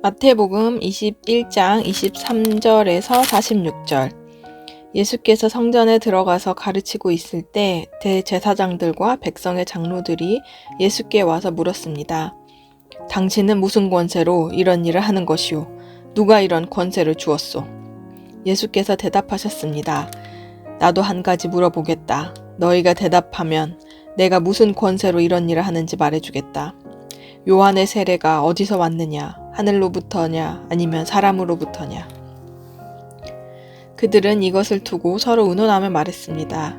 마태복음 21장 23절에서 46절. 예수께서 성전에 들어가서 가르치고 있을 때 대제사장들과 백성의 장로들이 예수께 와서 물었습니다. 당신은 무슨 권세로 이런 일을 하는 것이오? 누가 이런 권세를 주었소? 예수께서 대답하셨습니다. 나도 한 가지 물어보겠다. 너희가 대답하면 내가 무슨 권세로 이런 일을 하는지 말해주겠다. 요한의 세례가 어디서 왔느냐? 하늘로부터냐? 아니면 사람으로부터냐? 그들은 이것을 두고 서로 의논하며 말했습니다.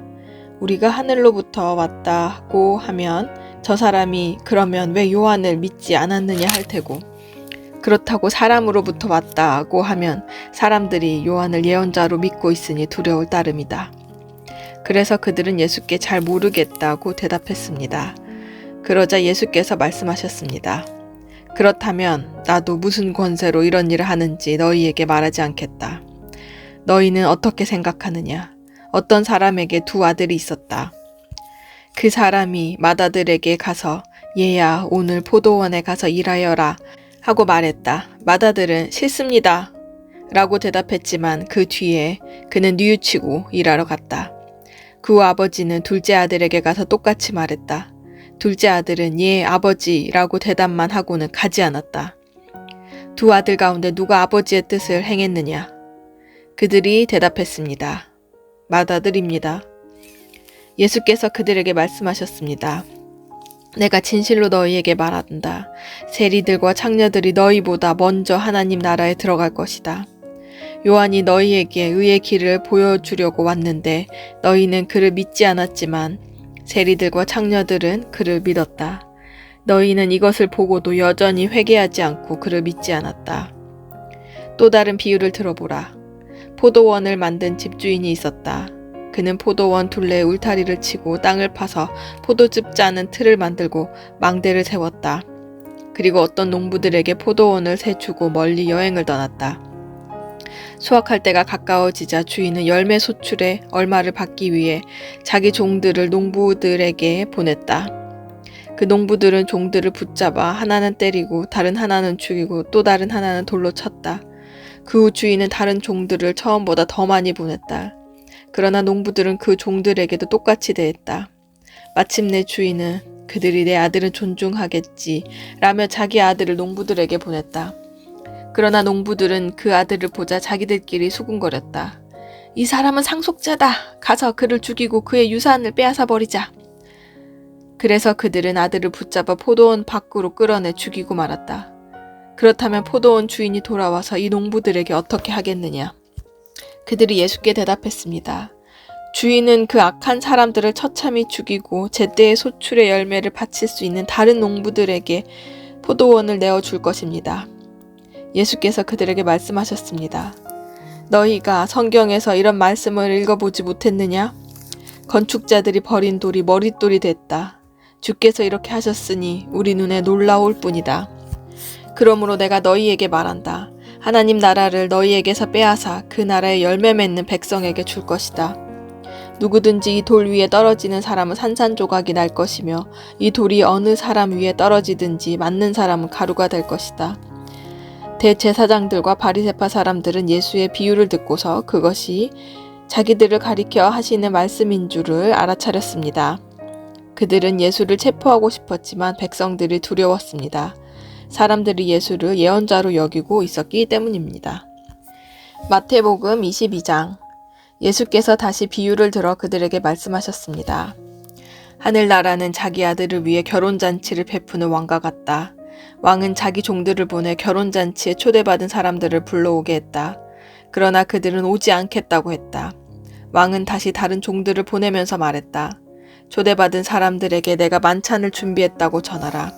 우리가 하늘로부터 왔다고 하면 저 사람이 그러면 왜 요한을 믿지 않았느냐 할 테고, 그렇다고 사람으로부터 왔다고 하면 사람들이 요한을 예언자로 믿고 있으니 두려울 따름이다. 그래서 그들은 예수께 잘 모르겠다고 대답했습니다. 그러자 예수께서 말씀하셨습니다. 그렇다면 나도 무슨 권세로 이런 일을 하는지 너희에게 말하지 않겠다. 너희는 어떻게 생각하느냐? 어떤 사람에게 두 아들이 있었다. 그 사람이 맏아들에게 가서 얘야 오늘 포도원에 가서 일하여라 하고 말했다. 맏아들은 싫습니다 라고 대답했지만 그 뒤에 그는 뉘우치고 일하러 갔다. 그 아버지는 둘째 아들에게 가서 똑같이 말했다. 둘째 아들은 예 아버지라고 대답만 하고는 가지 않았다. 두 아들 가운데 누가 아버지의 뜻을 행했느냐? 그들이 대답했습니다. 맏아들입니다. 예수께서 그들에게 말씀하셨습니다. 내가 진실로 너희에게 말한다. 세리들과 창녀들이 너희보다 먼저 하나님 나라에 들어갈 것이다. 요한이 너희에게 의의 길을 보여주려고 왔는데 너희는 그를 믿지 않았지만 세리들과 창녀들은 그를 믿었다. 너희는 이것을 보고도 여전히 회개하지 않고 그를 믿지 않았다. 또 다른 비유를 들어보라. 포도원을 만든 집주인이 있었다. 그는 포도원 둘레에 울타리를 치고 땅을 파서 포도즙 짜는 틀을 만들고 망대를 세웠다. 그리고 어떤 농부들에게 포도원을 세주고 멀리 여행을 떠났다. 수확할 때가 가까워지자 주인은 열매 소출에 얼마를 받기 위해 자기 종들을 농부들에게 보냈다. 그 농부들은 종들을 붙잡아 하나는 때리고 다른 하나는 죽이고 또 다른 하나는 돌로 쳤다. 그 후 주인은 다른 종들을 처음보다 더 많이 보냈다. 그러나 농부들은 그 종들에게도 똑같이 대했다. 마침내 주인은 그들이 내 아들은 존중하겠지 라며 자기 아들을 농부들에게 보냈다. 그러나 농부들은 그 아들을 보자 자기들끼리 수군거렸다. 이 사람은 상속자다. 가서 그를 죽이고 그의 유산을 빼앗아 버리자. 그래서 그들은 아들을 붙잡아 포도원 밖으로 끌어내 죽이고 말았다. 그렇다면 포도원 주인이 돌아와서 이 농부들에게 어떻게 하겠느냐? 그들이 예수께 대답했습니다. 주인은 그 악한 사람들을 처참히 죽이고 제때의 소출의 열매를 바칠 수 있는 다른 농부들에게 포도원을 내어줄 것입니다. 예수께서 그들에게 말씀하셨습니다. 너희가 성경에서 이런 말씀을 읽어보지 못했느냐? 건축자들이 버린 돌이 머릿돌이 됐다. 주께서 이렇게 하셨으니 우리 눈에 놀라울 뿐이다. 그러므로 내가 너희에게 말한다. 하나님 나라를 너희에게서 빼앗아 그 나라의 열매 맺는 백성에게 줄 것이다. 누구든지 이 돌 위에 떨어지는 사람은 산산조각이 날 것이며 이 돌이 어느 사람 위에 떨어지든지 맞는 사람은 가루가 될 것이다. 대제사장들과 바리새파 사람들은 예수의 비유를 듣고서 그것이 자기들을 가리켜 하시는 말씀인 줄을 알아차렸습니다. 그들은 예수를 체포하고 싶었지만 백성들이 두려웠습니다. 사람들이 예수를 예언자로 여기고 있었기 때문입니다. 마태복음 22장. 예수께서 다시 비유를 들어 그들에게 말씀하셨습니다. 하늘나라는 자기 아들을 위해 결혼잔치를 베푸는 왕과 같다. 왕은 자기 종들을 보내 결혼잔치에 초대받은 사람들을 불러오게 했다. 그러나 그들은 오지 않겠다고 했다. 왕은 다시 다른 종들을 보내면서 말했다. 초대받은 사람들에게 내가 만찬을 준비했다고 전하라.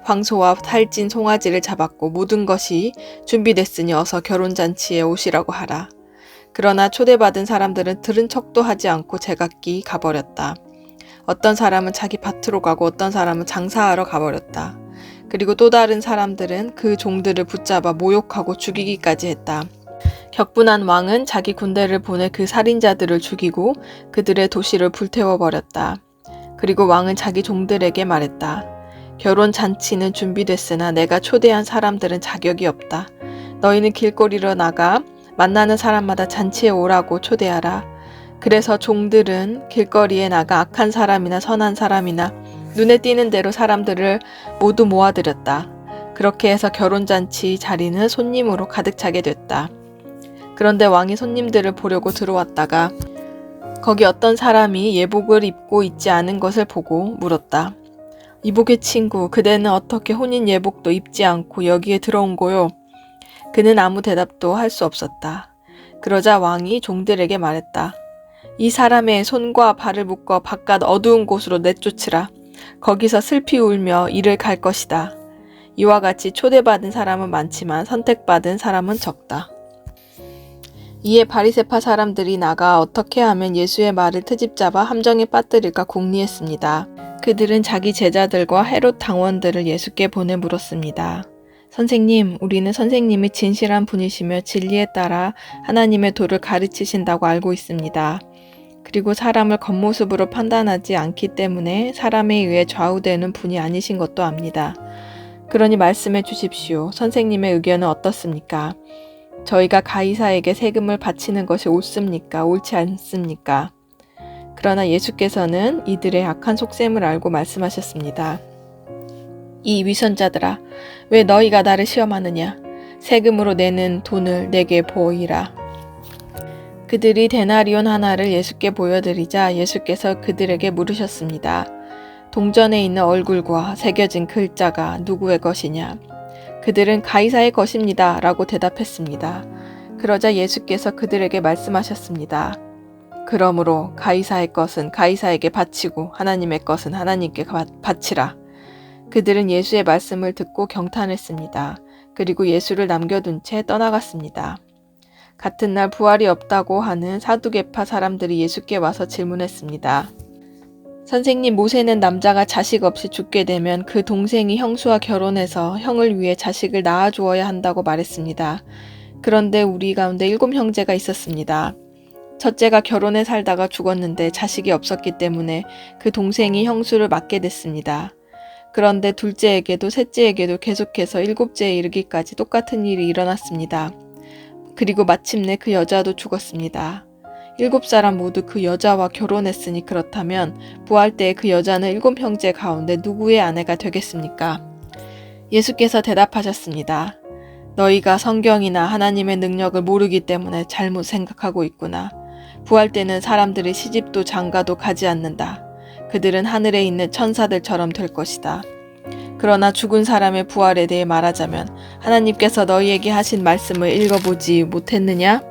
황소와 살찐 송아지를 잡았고 모든 것이 준비됐으니 어서 결혼잔치에 오시라고 하라. 그러나 초대받은 사람들은 들은 척도 하지 않고 제각기 가버렸다. 어떤 사람은 자기 밭으로 가고 어떤 사람은 장사하러 가버렸다. 그리고 또 다른 사람들은 그 종들을 붙잡아 모욕하고 죽이기까지 했다. 격분한 왕은 자기 군대를 보내 그 살인자들을 죽이고 그들의 도시를 불태워버렸다. 그리고 왕은 자기 종들에게 말했다. 결혼 잔치는 준비됐으나 내가 초대한 사람들은 자격이 없다. 너희는 길거리로 나가 만나는 사람마다 잔치에 오라고 초대하라. 그래서 종들은 길거리에 나가 악한 사람이나 선한 사람이나 눈에 띄는 대로 사람들을 모두 모아들였다. 그렇게 해서 결혼잔치 자리는 손님으로 가득 차게 됐다. 그런데 왕이 손님들을 보려고 들어왔다가 거기 어떤 사람이 예복을 입고 있지 않은 것을 보고 물었다. 이복의 친구, 그대는 어떻게 혼인 예복도 입지 않고 여기에 들어온 거요? 그는 아무 대답도 할 수 없었다. 그러자 왕이 종들에게 말했다. 이 사람의 손과 발을 묶어 바깥 어두운 곳으로 내쫓으라. 거기서 슬피 울며 이를 갈 것이다. 이와 같이 초대받은 사람은 많지만 선택받은 사람은 적다. 이에 바리새파 사람들이 나가 어떻게 하면 예수의 말을 트집잡아 함정에 빠뜨릴까 궁리했습니다. 그들은 자기 제자들과 헤롯 당원들을 예수께 보내 물었습니다. 선생님, 우리는 선생님이 진실한 분이시며 진리에 따라 하나님의 도를 가르치신다고 알고 있습니다. 그리고 사람을 겉모습으로 판단하지 않기 때문에 사람에 의해 좌우되는 분이 아니신 것도 압니다. 그러니 말씀해 주십시오. 선생님의 의견은 어떻습니까? 저희가 가이사에게 세금을 바치는 것이 옳습니까? 옳지 않습니까? 그러나 예수께서는 이들의 악한 속셈을 알고 말씀하셨습니다. 이 위선자들아, 왜 너희가 나를 시험하느냐? 세금으로 내는 돈을 내게 보이라. 그들이 데나리온 하나를 예수께 보여드리자 예수께서 그들에게 물으셨습니다. 동전에 있는 얼굴과 새겨진 글자가 누구의 것이냐? 그들은 가이사의 것입니다. 라고 대답했습니다. 그러자 예수께서 그들에게 말씀하셨습니다. 그러므로 가이사의 것은 가이사에게 바치고 하나님의 것은 하나님께 바치라. 그들은 예수의 말씀을 듣고 경탄했습니다. 그리고 예수를 남겨둔 채 떠나갔습니다. 같은 날 부활이 없다고 하는 사두개파 사람들이 예수께 와서 질문했습니다. 선생님, 모세는 남자가 자식 없이 죽게 되면 그 동생이 형수와 결혼해서 형을 위해 자식을 낳아주어야 한다고 말했습니다. 그런데 우리 가운데 7 형제가 있었습니다. 첫째가 결혼해 살다가 죽었는데 자식이 없었기 때문에 그 동생이 형수를 맡게 됐습니다. 그런데 둘째에게도 셋째에게도 계속해서 7째에 이르기까지 똑같은 일이 일어났습니다. 그리고 마침내 그 여자도 죽었습니다. 7사람 모두 그 여자와 결혼했으니 그렇다면 부활 때 그 여자는 7 형제 가운데 누구의 아내가 되겠습니까? 예수께서 대답하셨습니다. 너희가 성경이나 하나님의 능력을 모르기 때문에 잘못 생각하고 있구나. 부활 때는 사람들이 시집도 장가도 가지 않는다. 그들은 하늘에 있는 천사들처럼 될 것이다. 그러나 죽은 사람의 부활에 대해 말하자면 하나님께서 너희에게 하신 말씀을 읽어보지 못했느냐?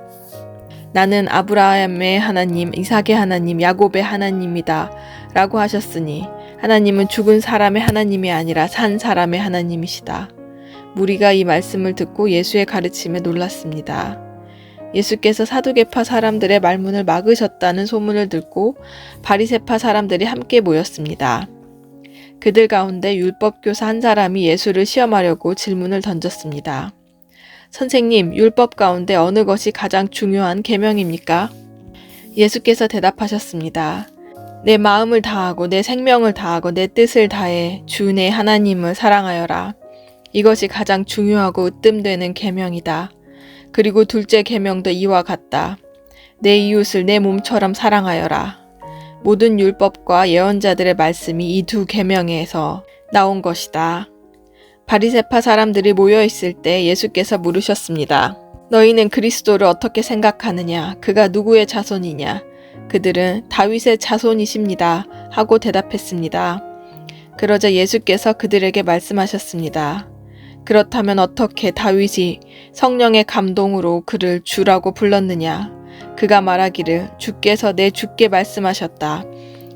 나는 아브라함의 하나님, 이삭의 하나님, 야곱의 하나님이다 라고 하셨으니 하나님은 죽은 사람의 하나님이 아니라 산 사람의 하나님이시다. 무리가 이 말씀을 듣고 예수의 가르침에 놀랐습니다. 예수께서 사두개파 사람들의 말문을 막으셨다는 소문을 듣고 바리새파 사람들이 함께 모였습니다. 그들 가운데 율법교사 한 사람이 예수를 시험하려고 질문을 던졌습니다. 선생님, 율법 가운데 어느 것이 가장 중요한 계명입니까? 예수께서 대답하셨습니다. 내 마음을 다하고 내 생명을 다하고 내 뜻을 다해 주 내 하나님을 사랑하여라. 이것이 가장 중요하고 으뜸되는 계명이다. 그리고 둘째 계명도 이와 같다. 내 이웃을 내 몸처럼 사랑하여라. 모든 율법과 예언자들의 말씀이 이 2 계명에서 나온 것이다. 바리새파 사람들이 모여있을 때 예수께서 물으셨습니다. 너희는 그리스도를 어떻게 생각하느냐? 그가 누구의 자손이냐? 그들은 다윗의 자손이십니다. 하고 대답했습니다. 그러자 예수께서 그들에게 말씀하셨습니다. 그렇다면 어떻게 다윗이 성령의 감동으로 그를 주라고 불렀느냐? 그가 말하기를 주께서 내 주께 말씀하셨다.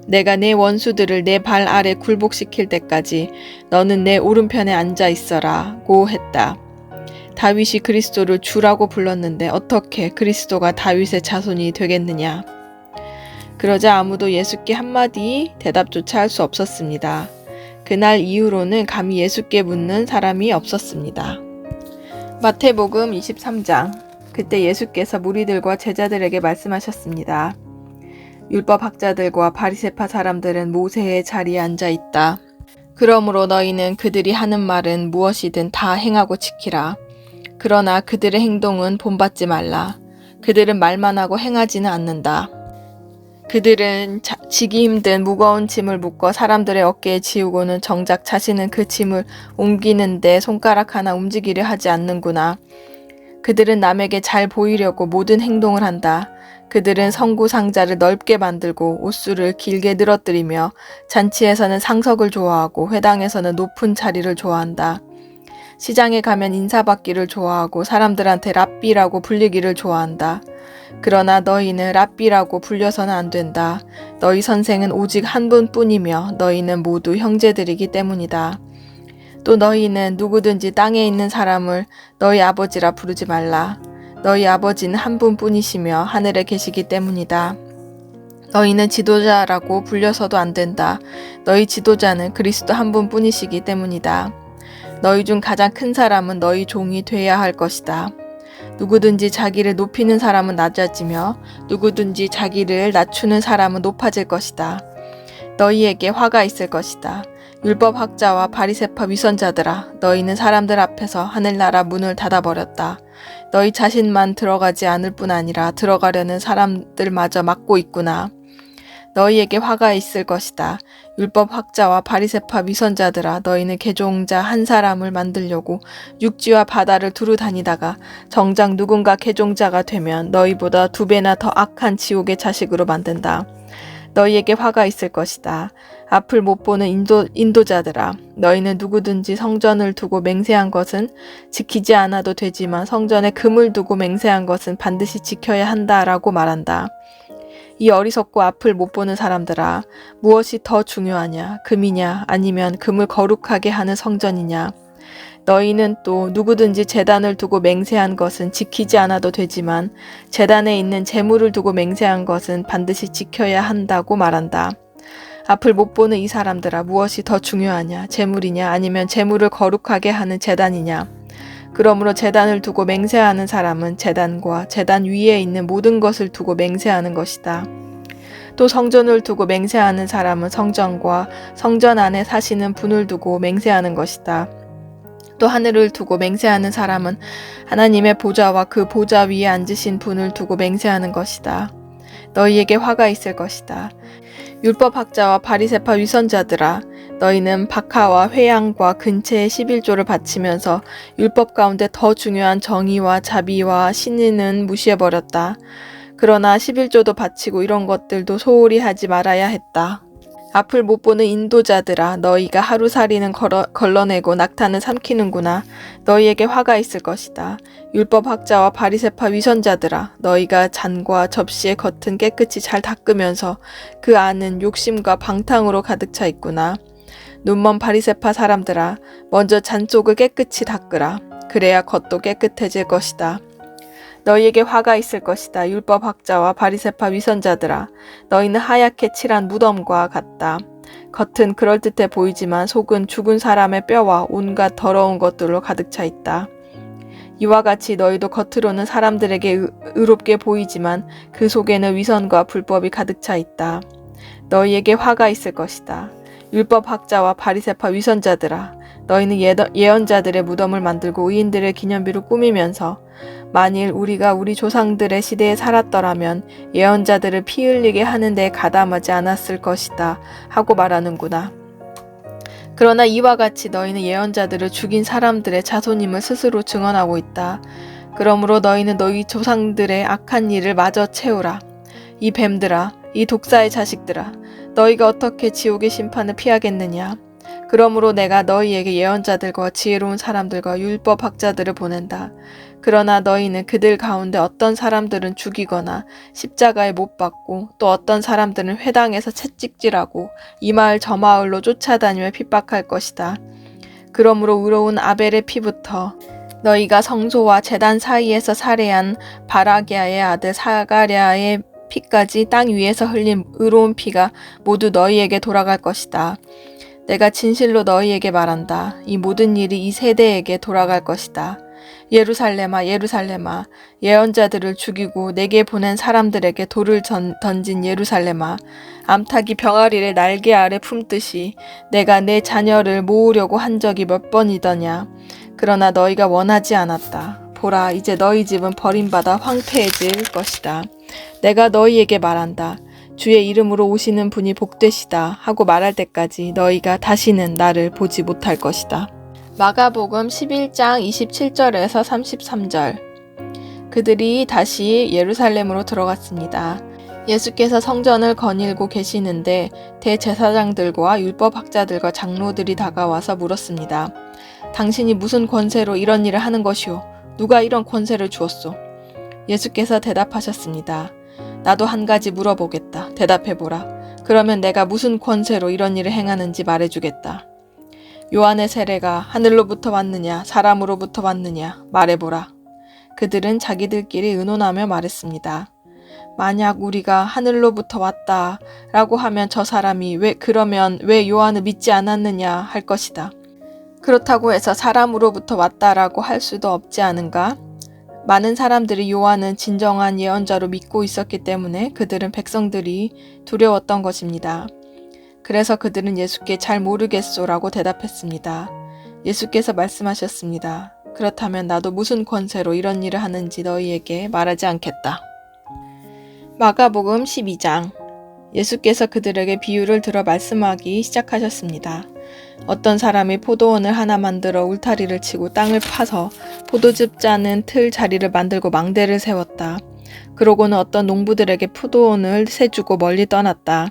내가 내 원수들을 내 발 아래 굴복시킬 때까지 너는 내 오른편에 앉아 있어라고 했다. 다윗이 그리스도를 주라고 불렀는데 어떻게 그리스도가 다윗의 자손이 되겠느냐? 그러자 아무도 예수께 한마디 대답조차 할 수 없었습니다. 그날 이후로는 감히 예수께 묻는 사람이 없었습니다. 마태복음 23장. 그때 예수께서 무리들과 제자들에게 말씀하셨습니다. 율법 학자들과 바리새파 사람들은 모세의 자리에 앉아 있다. 그러므로 너희는 그들이 하는 말은 무엇이든 다 행하고 지키라. 그러나 그들의 행동은 본받지 말라. 그들은 말만 하고 행하지는 않는다. 그들은 지기 힘든 무거운 짐을 묶어 사람들의 어깨에 지우고는 정작 자신은 그 짐을 옮기는데 손가락 하나 움직이려 하지 않는구나. 그들은 남에게 잘 보이려고 모든 행동을 한다. 그들은 성구 상자를 넓게 만들고 옷수를 길게 늘어뜨리며 잔치에서는 상석을 좋아하고 회당에서는 높은 자리를 좋아한다. 시장에 가면 인사받기를 좋아하고 사람들한테 랍비라고 불리기를 좋아한다. 그러나 너희는 랍비라고 불려서는 안 된다. 너희 선생은 오직 한 분뿐이며 너희는 모두 형제들이기 때문이다. 또 너희는 누구든지 땅에 있는 사람을 너희 아버지라 부르지 말라. 너희 아버지는 한 분뿐이시며 하늘에 계시기 때문이다. 너희는 지도자라고 불려서도 안 된다. 너희 지도자는 그리스도 한 분뿐이시기 때문이다. 너희 중 가장 큰 사람은 너희 종이 돼야 할 것이다. 누구든지 자기를 높이는 사람은 낮아지며 누구든지 자기를 낮추는 사람은 높아질 것이다. 너희에게 화가 있을 것이다. 율법학자와 바리새파 위선자들아, 너희는 사람들 앞에서 하늘나라 문을 닫아버렸다. 너희 자신만 들어가지 않을 뿐 아니라 들어가려는 사람들마저 막고 있구나. 너희에게 화가 있을 것이다. 율법학자와 바리새파 위선자들아, 너희는 개종자 한 사람을 만들려고 육지와 바다를 두루 다니다가 정작 누군가 개종자가 되면 너희보다 2배나 더 악한 지옥의 자식으로 만든다. 너희에게 화가 있을 것이다. 앞을 못 보는 인도자들아, 너희는 누구든지 성전을 두고 맹세한 것은 지키지 않아도 되지만 성전에 금을 두고 맹세한 것은 반드시 지켜야 한다라고 말한다. 이 어리석고 앞을 못 보는 사람들아, 무엇이 더 중요하냐? 금이냐? 아니면 금을 거룩하게 하는 성전이냐? 너희는 또 누구든지 제단을 두고 맹세한 것은 지키지 않아도 되지만 제단에 있는 제물을 두고 맹세한 것은 반드시 지켜야 한다고 말한다. 앞을 못 보는 이 사람들아, 무엇이 더 중요하냐? 제물이냐? 아니면 제물을 거룩하게 하는 제단이냐? 그러므로 제단을 두고 맹세하는 사람은 제단과 제단 위에 있는 모든 것을 두고 맹세하는 것이다. 또 성전을 두고 맹세하는 사람은 성전과 성전 안에 사시는 분을 두고 맹세하는 것이다. 또 하늘을 두고 맹세하는 사람은 하나님의 보좌와 그 보좌 위에 앉으신 분을 두고 맹세하는 것이다. 너희에게 화가 있을 것이다. 율법학자와 바리새파 위선자들아, 너희는 박하와 회양과 근체의 11조를 바치면서 율법 가운데 더 중요한 정의와 자비와 신의는 무시해버렸다. 그러나 11조도 바치고 이런 것들도 소홀히 하지 말아야 했다. 앞을 못 보는 인도자들아, 너희가 하루살이는 걸러내고 낙타는 삼키는구나. 너희에게 화가 있을 것이다. 율법학자와 바리새파 위선자들아, 너희가 잔과 접시의 겉은 깨끗이 잘 닦으면서 그 안은 욕심과 방탕으로 가득 차 있구나. 눈먼 바리새파 사람들아, 먼저 잔 속을 깨끗이 닦으라. 그래야 겉도 깨끗해질 것이다. 너희에게 화가 있을 것이다. 율법학자와 바리새파 위선자들아, 너희는 하얗게 칠한 무덤과 같다. 겉은 그럴듯해 보이지만 속은 죽은 사람의 뼈와 온갖 더러운 것들로 가득 차 있다. 이와 같이 너희도 겉으로는 사람들에게 의롭게 보이지만 그 속에는 위선과 불법이 가득 차 있다. 너희에게 화가 있을 것이다. 율법학자와 바리새파 위선자들아, 너희는 예언자들의 무덤을 만들고 의인들의 기념비로 꾸미면서 만일 우리가 우리 조상들의 시대에 살았더라면 예언자들을 피 흘리게 하는 데 가담하지 않았을 것이다 하고 말하는구나. 그러나 이와 같이 너희는 예언자들을 죽인 사람들의 자손임을 스스로 증언하고 있다. 그러므로 너희는 너희 조상들의 악한 일을 마저 채우라. 이 뱀들아, 이 독사의 자식들아, 너희가 어떻게 지옥의 심판을 피하겠느냐? 그러므로 내가 너희에게 예언자들과 지혜로운 사람들과 율법학자들을 보낸다. 그러나 너희는 그들 가운데 어떤 사람들은 죽이거나 십자가에 못 박고 또 어떤 사람들은 회당에서 채찍질하고 이 마을 저 마을로 쫓아다니며 핍박할 것이다. 그러므로 의로운 아벨의 피부터 너희가 성소와 제단 사이에서 살해한 바라기아의 아들 사가랴의 피까지 땅 위에서 흘린 의로운 피가 모두 너희에게 돌아갈 것이다. 내가 진실로 너희에게 말한다. 이 모든 일이 이 세대에게 돌아갈 것이다. 예루살렘아, 예루살렘아, 예언자들을 죽이고 내게 보낸 사람들에게 돌을 던진 예루살렘아, 암탉이 병아리를 날개 아래 품듯이 내가 내 자녀를 모으려고 한 적이 몇 번이더냐. 그러나 너희가 원하지 않았다. 보라, 이제 너희 집은 버림받아 황폐해질 것이다. 내가 너희에게 말한다. 주의 이름으로 오시는 분이 복되시다 하고 말할 때까지 너희가 다시는 나를 보지 못할 것이다. 마가복음 11장 27절에서 33절. 그들이 다시 예루살렘으로 들어갔습니다. 예수께서 성전을 거닐고 계시는데 대제사장들과 율법학자들과 장로들이 다가와서 물었습니다. 당신이 무슨 권세로 이런 일을 하는 것이오? 누가 이런 권세를 주었소? 예수께서 대답하셨습니다. 나도 한 가지 물어보겠다. 대답해보라. 그러면 내가 무슨 권세로 이런 일을 행하는지 말해주겠다. 요한의 세례가 하늘로부터 왔느냐 사람으로부터 왔느냐 말해보라. 그들은 자기들끼리 의논하며 말했습니다. 만약 우리가 하늘로부터 왔다 라고 하면 저 사람이 그러면 왜 요한을 믿지 않았느냐 할 것이다. 그렇다고 해서 사람으로부터 왔다라고 할 수도 없지 않은가? 많은 사람들이 요한은 진정한 예언자로 믿고 있었기 때문에 그들은 백성들이 두려웠던 것입니다. 그래서 그들은 예수께 잘 모르겠소라고 대답했습니다. 예수께서 말씀하셨습니다. 그렇다면 나도 무슨 권세로 이런 일을 하는지 너희에게 말하지 않겠다. 마가복음 12장. 예수께서 그들에게 비유를 들어 말씀하기 시작하셨습니다. 어떤 사람이 포도원을 하나 만들어 울타리를 치고 땅을 파서 포도즙 짜는 틀 자리를 만들고 망대를 세웠다. 그러고는 어떤 농부들에게 포도원을 세주고 멀리 떠났다.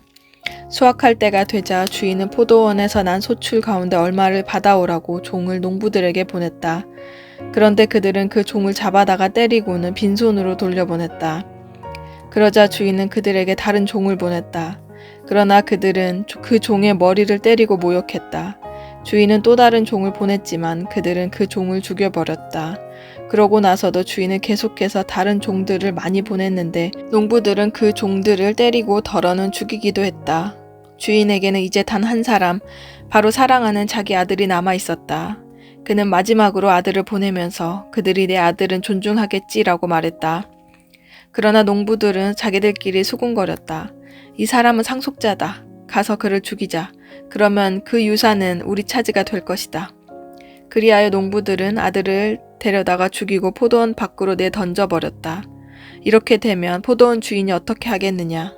수확할 때가 되자 주인은 포도원에서 난 소출 가운데 얼마를 받아오라고 종을 농부들에게 보냈다. 그런데 그들은 그 종을 잡아다가 때리고는 빈손으로 돌려보냈다. 그러자 주인은 그들에게 다른 종을 보냈다. 그러나 그들은 그 종의 머리를 때리고 모욕했다. 주인은 또 다른 종을 보냈지만 그들은 그 종을 죽여버렸다. 그러고 나서도 주인은 계속해서 다른 종들을 많이 보냈는데 농부들은 그 종들을 때리고 덜어는 죽이기도 했다. 주인에게는 이제 단 한 사람, 바로 사랑하는 자기 아들이 남아 있었다. 그는 마지막으로 아들을 보내면서 그들이 내 아들은 존중하겠지라고 말했다. 그러나 농부들은 자기들끼리 수군거렸다. 이 사람은 상속자다. 가서 그를 죽이자. 그러면 그 유산은 우리 차지가 될 것이다. 그리하여 농부들은 아들을 데려다가 죽이고 포도원 밖으로 내던져버렸다. 이렇게 되면 포도원 주인이 어떻게 하겠느냐.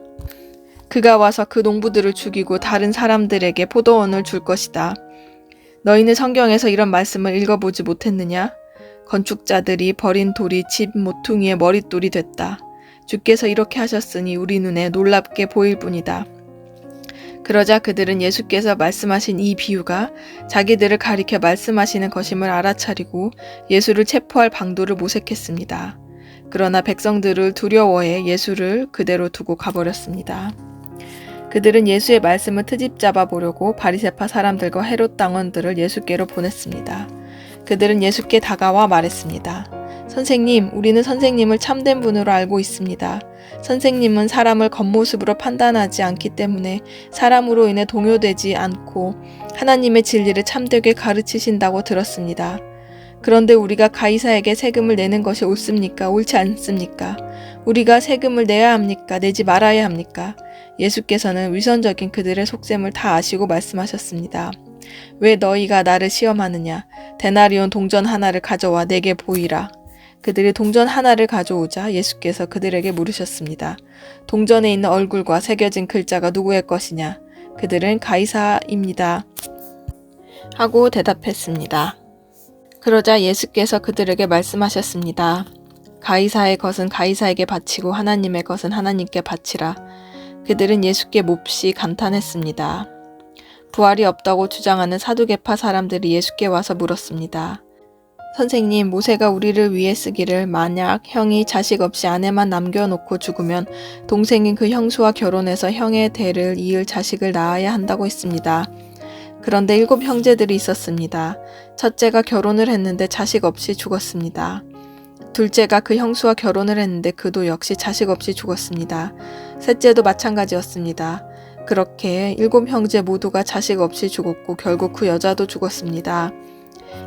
그가 와서 그 농부들을 죽이고 다른 사람들에게 포도원을 줄 것이다. 너희는 성경에서 이런 말씀을 읽어보지 못했느냐? 건축자들이 버린 돌이 집 모퉁이의 머릿돌이 됐다. 주께서 이렇게 하셨으니 우리 눈에 놀랍게 보일 뿐이다. 그러자 그들은 예수께서 말씀하신 이 비유가 자기들을 가리켜 말씀하시는 것임을 알아차리고 예수를 체포할 방도를 모색했습니다. 그러나 백성들을 두려워해 예수를 그대로 두고 가버렸습니다. 그들은 예수의 말씀을 트집 잡아 보려고 바리새파 사람들과 헤롯 당원들을 예수께로 보냈습니다. 그들은 예수께 다가와 말했습니다. 선생님, 우리는 선생님을 참된 분으로 알고 있습니다. 선생님은 사람을 겉모습으로 판단하지 않기 때문에 사람으로 인해 동요되지 않고 하나님의 진리를 참되게 가르치신다고 들었습니다. 그런데 우리가 가이사에게 세금을 내는 것이 옳습니까? 옳지 않습니까? 우리가 세금을 내야 합니까? 내지 말아야 합니까? 예수께서는 위선적인 그들의 속셈을 다 아시고 말씀하셨습니다. 왜 너희가 나를 시험하느냐? 데나리온 동전 하나를 가져와 내게 보이라. 그들이 동전 하나를 가져오자 예수께서 그들에게 물으셨습니다. 동전에 있는 얼굴과 새겨진 글자가 누구의 것이냐? 그들은 가이사입니다. 하고 대답했습니다. 그러자 예수께서 그들에게 말씀하셨습니다. 가이사의 것은 가이사에게 바치고 하나님의 것은 하나님께 바치라. 그들은 예수께 몹시 감탄했습니다. 부활이 없다고 주장하는 사두개파 사람들이 예수께 와서 물었습니다. 선생님, 모세가 우리를 위해 쓰기를 만약 형이 자식 없이 아내만 남겨놓고 죽으면 동생인 그 형수와 결혼해서 형의 대를 이을 자식을 낳아야 한다고 했습니다. 그런데 7 형제들이 있었습니다. 첫째가 결혼을 했는데 자식 없이 죽었습니다. 둘째가 그 형수와 결혼을 했는데 그도 역시 자식 없이 죽었습니다. 셋째도 마찬가지였습니다. 그렇게 7 형제 모두가 자식 없이 죽었고 결국 그 여자도 죽었습니다.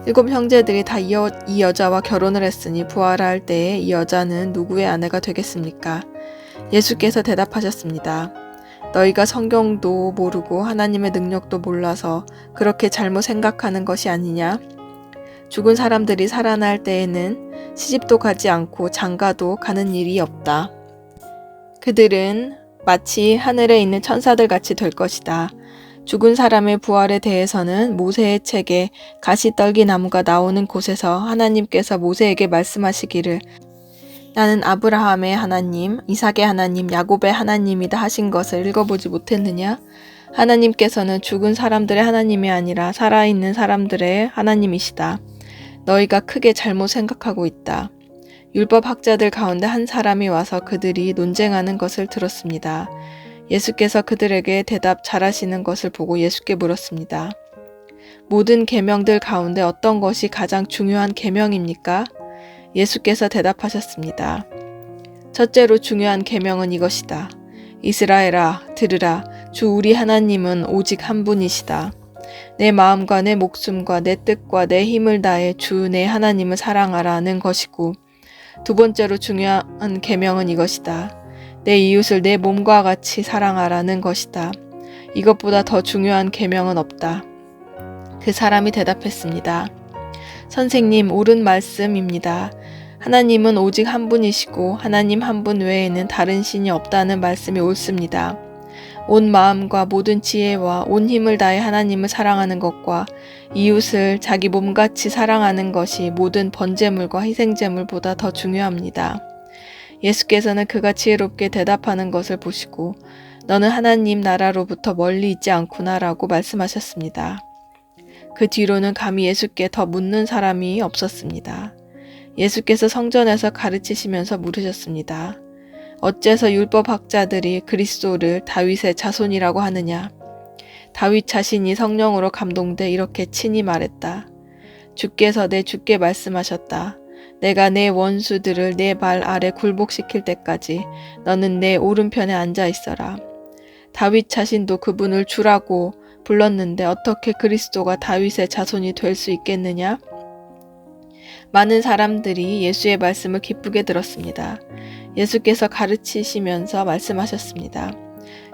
7 형제들이 다 이 여자와 결혼을 했으니 부활할 때에 이 여자는 누구의 아내가 되겠습니까? 예수께서 대답하셨습니다. 너희가 성경도 모르고 하나님의 능력도 몰라서 그렇게 잘못 생각하는 것이 아니냐? 죽은 사람들이 살아날 때에는 시집도 가지 않고 장가도 가는 일이 없다. 그들은 마치 하늘에 있는 천사들 같이 될 것이다. 죽은 사람의 부활에 대해서는 모세의 책에 가시떨기 나무가 나오는 곳에서 하나님께서 모세에게 말씀하시기를 나는 아브라함의 하나님, 이삭의 하나님, 야곱의 하나님이다 하신 것을 읽어보지 못했느냐? 하나님께서는 죽은 사람들의 하나님이 아니라 살아있는 사람들의 하나님이시다. 너희가 크게 잘못 생각하고 있다. 율법학자들 가운데 한 사람이 와서 그들이 논쟁하는 것을 들었습니다. 예수께서 그들에게 대답 잘하시는 것을 보고 예수께 물었습니다. 모든 계명들 가운데 어떤 것이 가장 중요한 계명입니까? 예수께서 대답하셨습니다. 첫째로 중요한 계명은 이것이다. 이스라엘아, 들으라. 주 우리 하나님은 오직 한 분이시다. 내 마음과 내 목숨과 내 뜻과 내 힘을 다해 주 내 하나님을 사랑하라는 것이고, 두 번째로 중요한 계명은 이것이다. 내 이웃을 내 몸과 같이 사랑하라는 것이다. 이것보다 더 중요한 계명은 없다. 그 사람이 대답했습니다. 선생님, 옳은 말씀입니다. 하나님은 오직 한 분이시고 하나님 한 분 외에는 다른 신이 없다는 말씀이 옳습니다. 온 마음과 모든 지혜와 온 힘을 다해 하나님을 사랑하는 것과 이웃을 자기 몸같이 사랑하는 것이 모든 번제물과 희생제물보다 더 중요합니다. 예수께서는 그가 지혜롭게 대답하는 것을 보시고 너는 하나님 나라로부터 멀리 있지 않구나라고 말씀하셨습니다. 그 뒤로는 감히 예수께 더 묻는 사람이 없었습니다. 예수께서 성전에서 가르치시면서 물으셨습니다. 어째서 율법학자들이 그리스도를 다윗의 자손이라고 하느냐? 다윗 자신이 성령으로 감동돼 이렇게 친히 말했다. 주께서 내 주께 말씀하셨다. 내가 내 원수들을 내 발 아래 굴복시킬 때까지 너는 내 오른편에 앉아 있어라. 다윗 자신도 그분을 주라고 불렀는데 어떻게 그리스도가 다윗의 자손이 될 수 있겠느냐? 많은 사람들이 예수의 말씀을 기쁘게 들었습니다. 예수께서 가르치시면서 말씀하셨습니다.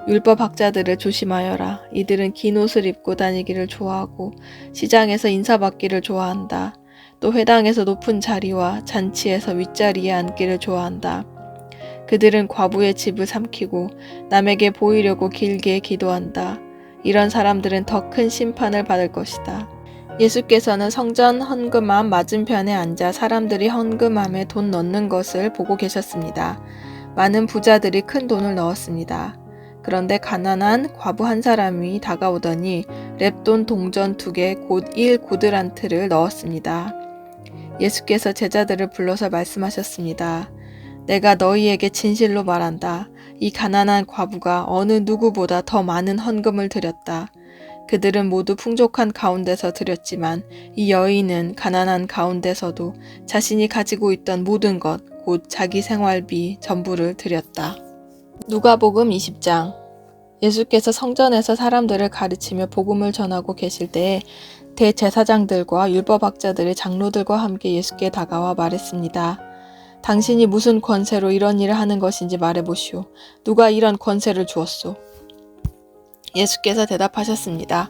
율법학자들을 조심하여라. 이들은 긴 옷을 입고 다니기를 좋아하고 시장에서 인사받기를 좋아한다. 또 회당에서 높은 자리와 잔치에서 윗자리에 앉기를 좋아한다. 그들은 과부의 집을 삼키고 남에게 보이려고 길게 기도한다. 이런 사람들은 더 큰 심판을 받을 것이다. 예수께서는 성전 헌금함 맞은편에 앉아 사람들이 헌금함에 돈 넣는 것을 보고 계셨습니다. 많은 부자들이 큰 돈을 넣었습니다. 그런데 가난한 과부 한 사람이 다가오더니 렙돈 동전 2개 곧 1고드란트를 넣었습니다. 예수께서 제자들을 불러서 말씀하셨습니다. 내가 너희에게 진실로 말한다. 이 가난한 과부가 어느 누구보다 더 많은 헌금을 드렸다. 그들은 모두 풍족한 가운데서 드렸지만 이 여인은 가난한 가운데서도 자신이 가지고 있던 모든 것, 곧 자기 생활비 전부를 드렸다. 누가복음 20장. 예수께서 성전에서 사람들을 가르치며 복음을 전하고 계실 때에 대제사장들과 율법학자들의 장로들과 함께 예수께 다가와 말했습니다. 당신이 무슨 권세로 이런 일을 하는 것인지 말해보시오. 누가 이런 권세를 주었소? 예수께서 대답하셨습니다.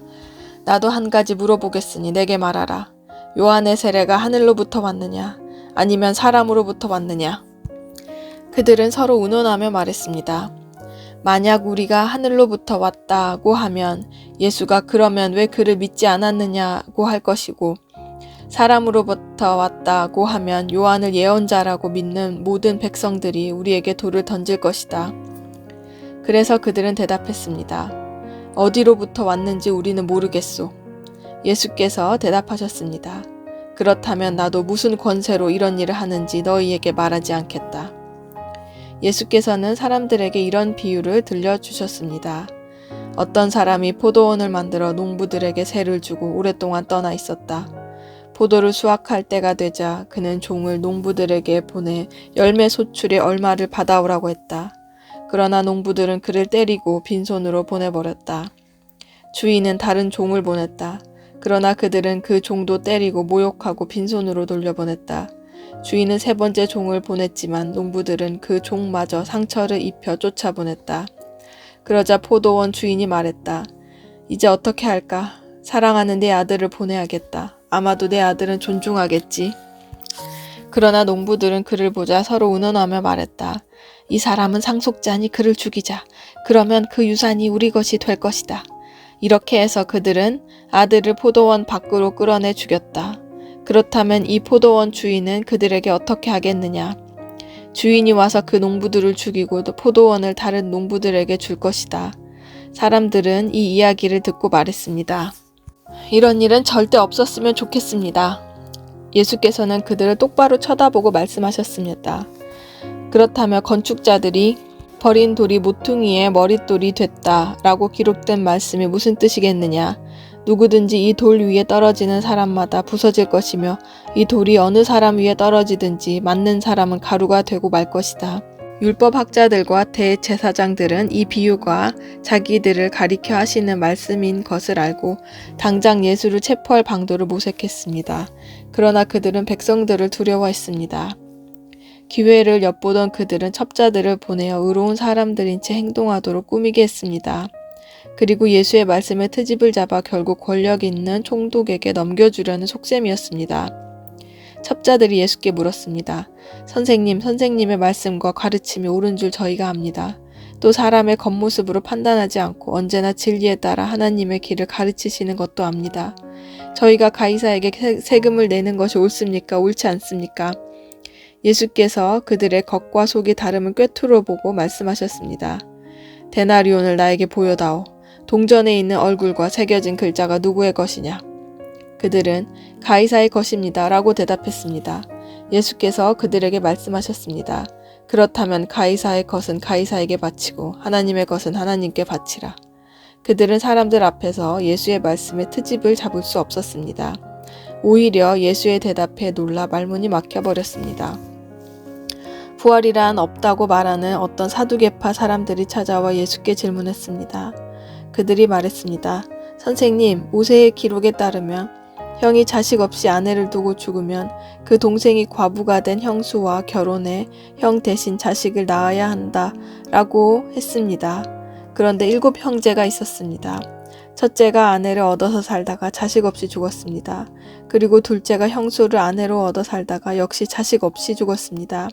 나도 한 가지 물어보겠으니 내게 말하라. 요한의 세례가 하늘로부터 왔느냐? 아니면 사람으로부터 왔느냐? 그들은 서로 의논하며 말했습니다. 만약 우리가 하늘로부터 왔다고 하면 예수가 그러면 왜 그를 믿지 않았느냐고 할 것이고, 사람으로부터 왔다고 하면 요한을 예언자라고 믿는 모든 백성들이 우리에게 돌을 던질 것이다. 그래서 그들은 대답했습니다. 어디로부터 왔는지 우리는 모르겠소. 예수께서 대답하셨습니다. 그렇다면 나도 무슨 권세로 이런 일을 하는지 너희에게 말하지 않겠다. 예수께서는 사람들에게 이런 비유를 들려주셨습니다. 어떤 사람이 포도원을 만들어 농부들에게 세를 주고 오랫동안 떠나 있었다. 포도를 수확할 때가 되자 그는 종을 농부들에게 보내 열매 소출의 얼마를 받아오라고 했다. 그러나 농부들은 그를 때리고 빈손으로 보내버렸다. 주인은 다른 종을 보냈다. 그러나 그들은 그 종도 때리고 모욕하고 빈손으로 돌려보냈다. 주인은 세 번째 종을 보냈지만 농부들은 그 종마저 상처를 입혀 쫓아보냈다. 그러자 포도원 주인이 말했다. 이제 어떻게 할까? 사랑하는 내 아들을 보내야겠다. 아마도 내 아들은 존중하겠지. 그러나 농부들은 그를 보자 서로 의논하며 말했다. 이 사람은 상속자니 그를 죽이자. 그러면 그 유산이 우리 것이 될 것이다. 이렇게 해서 그들은 아들을 포도원 밖으로 끌어내 죽였다. 그렇다면 이 포도원 주인은 그들에게 어떻게 하겠느냐? 주인이 와서 그 농부들을 죽이고 포도원을 다른 농부들에게 줄 것이다. 사람들은 이 이야기를 듣고 말했습니다. 이런 일은 절대 없었으면 좋겠습니다. 예수께서는 그들을 똑바로 쳐다보고 말씀하셨습니다. 그렇다면 건축자들이 버린 돌이 모퉁이의 머릿돌이 됐다 라고 기록된 말씀이 무슨 뜻이겠느냐? 누구든지 이 돌 위에 떨어지는 사람마다 부서질 것이며 이 돌이 어느 사람 위에 떨어지든지 맞는 사람은 가루가 되고 말 것이다. 율법학자들과 대제사장들은 이 비유가 자기들을 가리켜 하시는 말씀인 것을 알고 당장 예수를 체포할 방도를 모색했습니다. 그러나 그들은 백성들을 두려워했습니다. 기회를 엿보던 그들은 첩자들을 보내어 의로운 사람들인 채 행동하도록 꾸미게 했습니다. 그리고 예수의 말씀에 트집을 잡아 결국 권력 있는 총독에게 넘겨주려는 속셈이었습니다. 첩자들이 예수께 물었습니다. 선생님, 선생님의 말씀과 가르침이 옳은 줄 저희가 압니다. 또 사람의 겉모습으로 판단하지 않고 언제나 진리에 따라 하나님의 길을 가르치시는 것도 압니다. 저희가 가이사에게 세금을 내는 것이 옳습니까? 옳지 않습니까? 예수께서 그들의 겉과 속이 다름을 꿰뚫어 보고 말씀하셨습니다. 데나리온을 나에게 보여다오. 동전에 있는 얼굴과 새겨진 글자가 누구의 것이냐? 그들은 가이사의 것입니다. 라고 대답했습니다. 예수께서 그들에게 말씀하셨습니다. 그렇다면 가이사의 것은 가이사에게 바치고 하나님의 것은 하나님께 바치라. 그들은 사람들 앞에서 예수의 말씀에 트집을 잡을 수 없었습니다. 오히려 예수의 대답에 놀라 말문이 막혀버렸습니다. 부활이란 없다고 말하는 어떤 사두개파 사람들이 찾아와 예수께 질문했습니다. 그들이 말했습니다. 선생님, 모세의 기록에 따르면 형이 자식 없이 아내를 두고 죽으면 그 동생이 과부가 된 형수와 결혼해 형 대신 자식을 낳아야 한다 라고 했습니다. 그런데 7 형제가 있었습니다. 첫째가 아내를 얻어서 살다가 자식 없이 죽었습니다. 그리고 둘째가 형수를 아내로 얻어 살다가 역시 자식 없이 죽었습니다.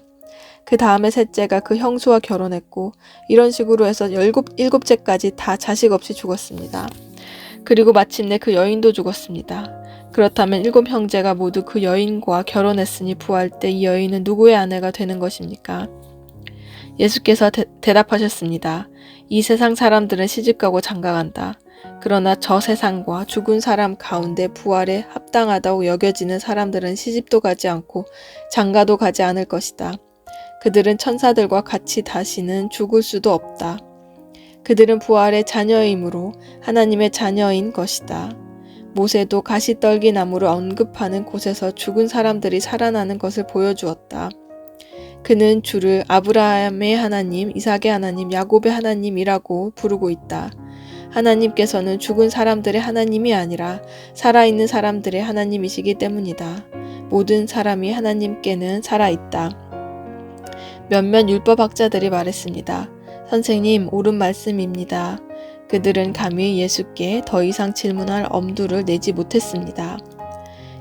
그 다음에 셋째가 그 형수와 결혼했고 이런 식으로 해서 7째까지 다 자식 없이 죽었습니다. 그리고 마침내 그 여인도 죽었습니다. 그렇다면 7 형제가 모두 그 여인과 결혼했으니 부활 때 이 여인은 누구의 아내가 되는 것입니까? 예수께서 대답하셨습니다. 이 세상 사람들은 시집가고 장가간다. 그러나 저 세상과 죽은 사람 가운데 부활에 합당하다고 여겨지는 사람들은 시집도 가지 않고 장가도 가지 않을 것이다. 그들은 천사들과 같이 다시는 죽을 수도 없다. 그들은 부활의 자녀이므로 하나님의 자녀인 것이다. 모세도 가시떨기 나무를 언급하는 곳에서 죽은 사람들이 살아나는 것을 보여주었다. 그는 주를 아브라함의 하나님, 이삭의 하나님, 야곱의 하나님이라고 부르고 있다. 하나님께서는 죽은 사람들의 하나님이 아니라 살아있는 사람들의 하나님이시기 때문이다. 모든 사람이 하나님께는 살아있다. 몇몇 율법학자들이 말했습니다. 선생님, 옳은 말씀입니다. 그들은 감히 예수께 더 이상 질문할 엄두를 내지 못했습니다.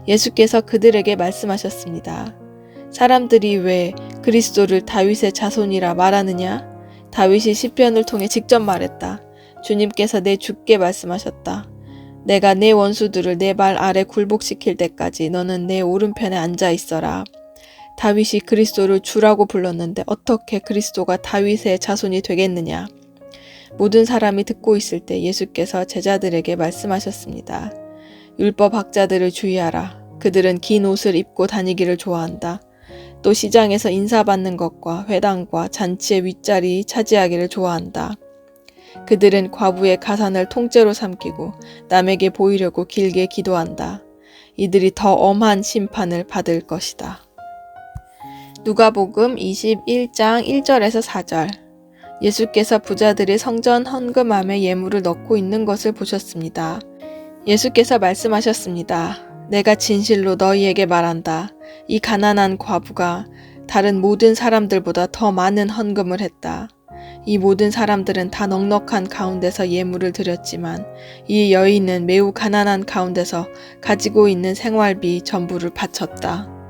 예수께서 그들에게 말씀하셨습니다. 사람들이 왜 그리스도를 다윗의 자손이라 말하느냐? 다윗이 시편을 통해 직접 말했다. 주님께서 내 주께 말씀하셨다. 내가 내 원수들을 내 발 아래 굴복시킬 때까지 너는 내 오른편에 앉아 있어라. 다윗이 그리스도를 주라고 불렀는데 어떻게 그리스도가 다윗의 자손이 되겠느냐? 모든 사람이 듣고 있을 때 예수께서 제자들에게 말씀하셨습니다. 율법학자들을 주의하라. 그들은 긴 옷을 입고 다니기를 좋아한다. 또 시장에서 인사받는 것과 회당과 잔치의 윗자리 차지하기를 좋아한다. 그들은 과부의 가산을 통째로 삼키고 남에게 보이려고 길게 기도한다. 이들이 더 엄한 심판을 받을 것이다. 누가복음 21장 1절에서 4절. 예수께서 부자들이 성전 헌금함에 예물을 넣고 있는 것을 보셨습니다. 예수께서 말씀하셨습니다. 내가 진실로 너희에게 말한다. 이 가난한 과부가 다른 모든 사람들보다 더 많은 헌금을 했다. 이 모든 사람들은 다 넉넉한 가운데서 예물을 드렸지만 이 여인은 매우 가난한 가운데서 가지고 있는 생활비 전부를 바쳤다.